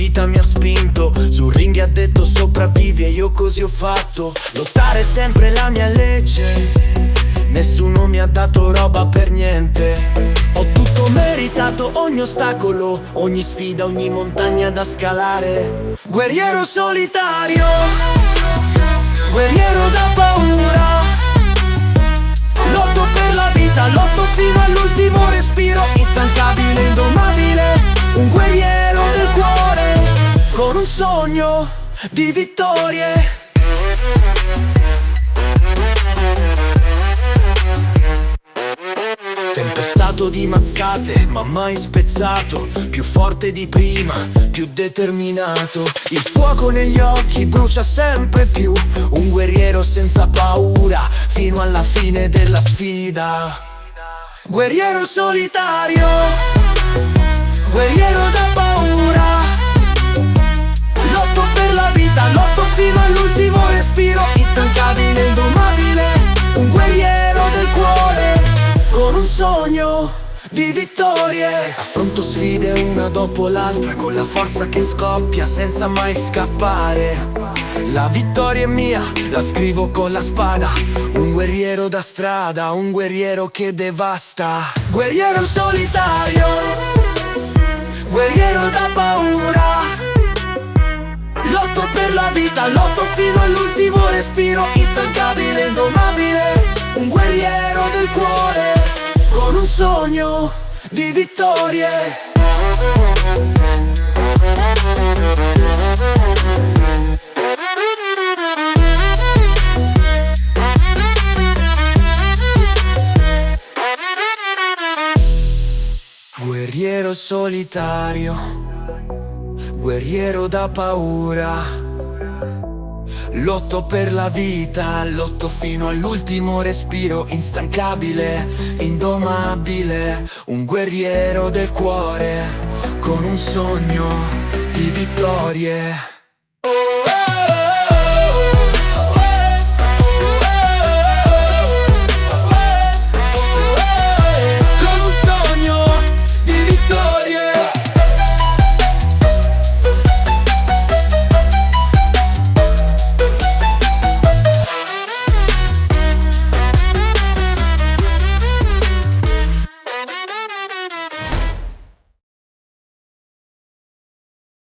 vita mi ha spinto, sul ring ha detto sopravvivi e io così ho fatto. Lottare è sempre la mia legge, nessuno mi ha dato roba per niente. Ho tutto meritato, ogni ostacolo, ogni sfida, ogni montagna da scalare. Guerriero solitario, guerriero da paura. Lotto per la vita, lotto fino all'ultimo respiro. Instancabile, indomabile, un guerriero del cuore, con un sogno di vittorie. Tempestato di mazzate, ma mai spezzato. Più forte di prima, più determinato. Il fuoco negli occhi brucia sempre più. Un guerriero senza paura, fino alla fine della sfida. Guerriero solitario, guerriero da paura. Lotto per la vita, lotto fino all'ultimo respiro. Instancabile, indomabile, un guerriero del cuore, con un sogno di vittorie. Affronto sfide una dopo l'altra, con la forza che scoppia senza mai scappare. La vittoria è mia, la scrivo con la spada. Un guerriero da strada, un guerriero che devasta. Guerriero solitario, guerriero da paura. Lotto per la vita, lotto fino all'ultimo respiro. Instancabile, indomabile, un guerriero del cuore, con un sogno di vittorie. Guerriero solitario, guerriero da paura. Lotto per la vita, lotto fino all'ultimo respiro. Instancabile, indomabile, un guerriero del cuore, con un sogno di vittorie.